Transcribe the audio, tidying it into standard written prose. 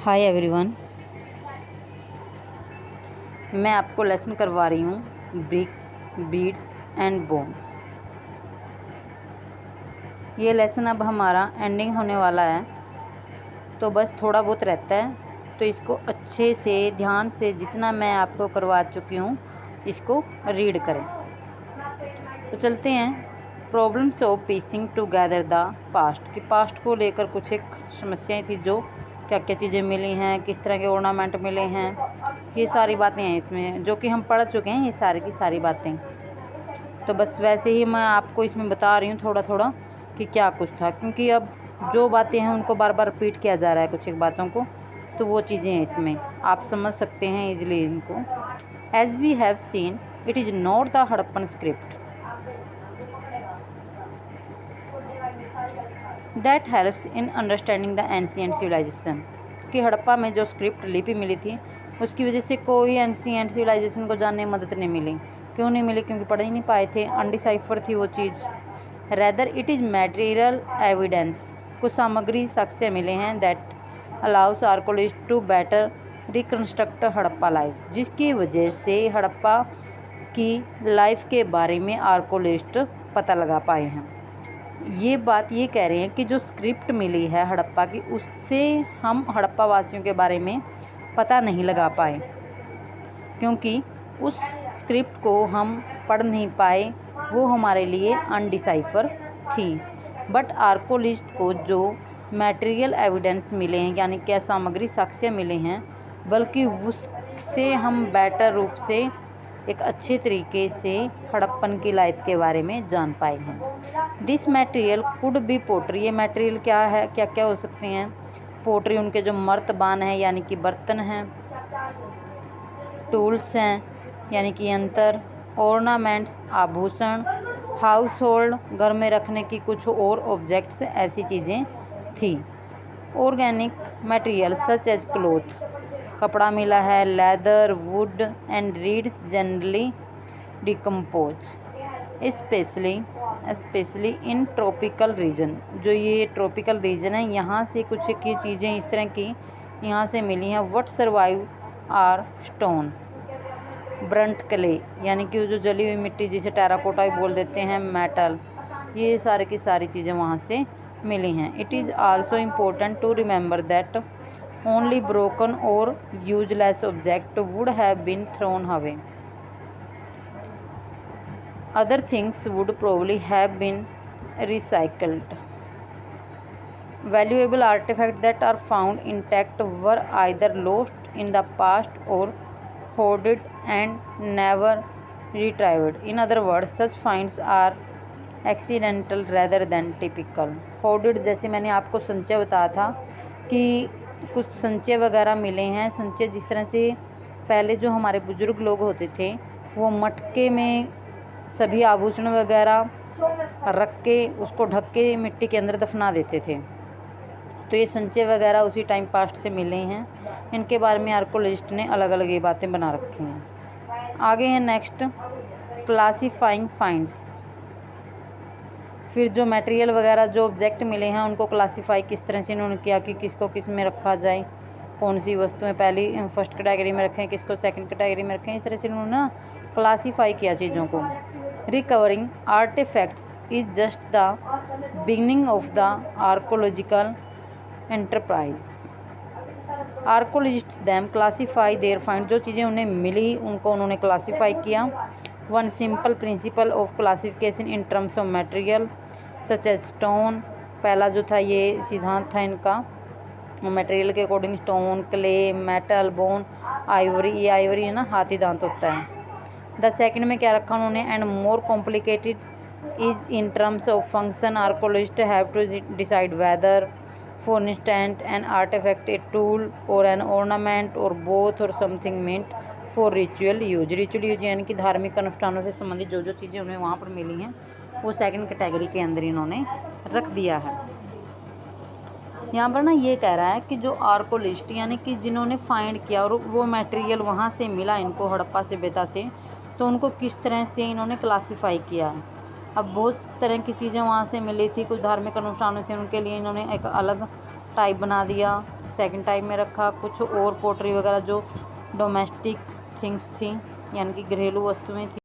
Hi everyone, मैं आपको lesson करवा रही हूँ ब्रिक्स, बीड्स एंड बोन्स। ये लेसन अब हमारा एंडिंग होने वाला है, तो बस थोड़ा बहुत रहता है, तो इसको अच्छे से ध्यान से जितना मैं आपको करवा चुकी हूँ इसको रीड करें। तो चलते हैं। Problems of piecing together the past, कि पास्ट को लेकर कुछ एक समस्याएं थी, जो क्या क्या चीज़ें मिली हैं, किस तरह के ऑर्नामेंट मिले हैं, ये सारी बातें हैं इसमें, जो कि हम पढ़ चुके हैं ये सारी की सारी बातें। तो बस वैसे ही मैं आपको इसमें बता रही हूँ थोड़ा थोड़ा कि क्या कुछ था, क्योंकि अब जो बातें हैं उनको बार बार रिपीट किया जा रहा है कुछ एक बातों को, तो वो चीज़ें हैं इसमें, आप समझ सकते हैं इजीली इनको। As we have seen it is not the Harappan script that helps in understanding the ancient civilization, कि हड़प्पा में जो स्क्रिप्ट लिपि मिली थी उसकी वजह से कोई एंशिएंट सिविलाइजेशन को जानने में मदद नहीं मिली। क्यों नहीं मिली? क्योंकि पढ़ ही नहीं पाए थे, अनडिसाइफर थी वो चीज़। Rather it is material evidence, कुछ सामग्री साक्ष्य मिले हैं that allows archaeologist to better reconstruct Harappa life, जिसकी वजह से हड़प्पा की लाइफ के बारे में आर्कोलॉजिस्ट पता लगा पाए हैं। ये बात ये कह रहे हैं कि जो स्क्रिप्ट मिली है हड़प्पा की, उससे हम हड़प्पा वासियों के बारे में पता नहीं लगा पाए, क्योंकि उस स्क्रिप्ट को हम पढ़ नहीं पाए, वो हमारे लिए अनडिसाइफर थी। बट आर्कोलॉजिस्ट को जो मटेरियल एविडेंस मिले हैं, यानी क्या सामग्री साक्ष्य मिले हैं, बल्कि उससे हम बेटर रूप से एक अच्छे तरीके से हड़प्पन की लाइफ के बारे में जान पाए हैं। This material could be pottery, ये मटेरियल क्या है, क्या क्या हो सकते हैं? पोट्री, उनके जो मर्तबान हैं यानी कि बर्तन हैं, टूल्स हैं यानी कि यंत्र, ऑर्नामेंट्स आभूषण, हाउस होल्ड घर में रखने की कुछ और ऑब्जेक्ट्स, ऐसी चीज़ें थी। Organic material such as cloth, कपड़ा मिला है, leather, wood and reeds generally decompose, especially in tropical region, जो ये ट्रॉपिकल रीजन है यहाँ से कुछ की चीज़ें इस तरह की यहाँ से मिली हैं। What survive are stone, burnt clay यानी कि जो जली हुई मिट्टी जिसे टेराकोटा भी बोल देते हैं, मेटल, ये सारी की सारी चीज़ें वहाँ से मिली हैं। It is also important to remember that only broken or useless object would have been thrown away. Other things would probably have been recycled. Valuable artifacts that are found intact were either lost in the past or hoarded and never retrieved. In other words, such finds are accidental rather than typical. Hoarded, जैसे मैंने आपको संचय बताया था कि कुछ संचय वगैरह मिले हैं। संचय जिस तरह से पहले जो हमारे बुजुर्ग लोग होते थे, वो मटके में सभी आभूषण वगैरह रख के उसको ढक के मिट्टी के अंदर दफना देते थे, तो ये संचय वगैरह उसी टाइम पास्ट से मिले हैं। इनके बारे में आर्कोलॉजिस्ट ने अलग अलग ये बातें बना रखी हैं। आगे है नेक्स्ट, क्लासीफाइंग फाइंड्स, फिर जो मटेरियल वगैरह जो ऑब्जेक्ट मिले हैं उनको क्लासीफाई किस तरह से इन्होंने किया कि किसको किस में रखा जाए, कौन सी वस्तुएं पहली फर्स्ट कैटेगरी में रखें, किसको सेकंड कैटेगरी में रखें, इस तरह से इन्होंने ना क्लासीफाई किया चीज़ों को। Recovering artifacts is just the beginning of the archaeological enterprise. Archaeologist them classify their find, जो चीज़ें उन्हें मिली उनको उन्होंने क्लासीफाई किया। One simple principle of classification in terms of material such as stone, पहला जो था ये सिद्धांत था इनका मटेरियल के according, stone, clay, metal, bone, ivory, ये आइवरी है ना, हाथी दांत होता है। द सेकंड में क्या रखा उन्होंने, and more complicated is in terms of function, archaeologist have to decide whether for instance an artifact a tool or an ornament or both or something meant for ritual use. Ritual use यानी कि धार्मिक अनुष्ठानों से संबंधित जो जो चीज़ें उन्हें वहाँ पर मिली हैं वो सेकंड कैटेगरी के अंदर इन्होंने रख दिया है। यहाँ पर ना ये कह रहा है कि जो आर्कोलॉजिस्ट यानी कि जिन्होंने फाइंड किया और वो मटेरियल वहाँ से मिला इनको हड़प्पा सभ्यता से, तो उनको किस तरह से इन्होंने क्लासीफाई किया है। अब बहुत तरह की चीज़ें वहाँ से मिली थी, कुछ धार्मिक अनुष्ठान थे उनके लिए इन्होंने एक अलग टाइप बना दिया, सेकंड टाइप में रखा। कुछ और पोटरी वगैरह जो डोमेस्टिक थिंग्स थी यानी कि घरेलू वस्तुएं थी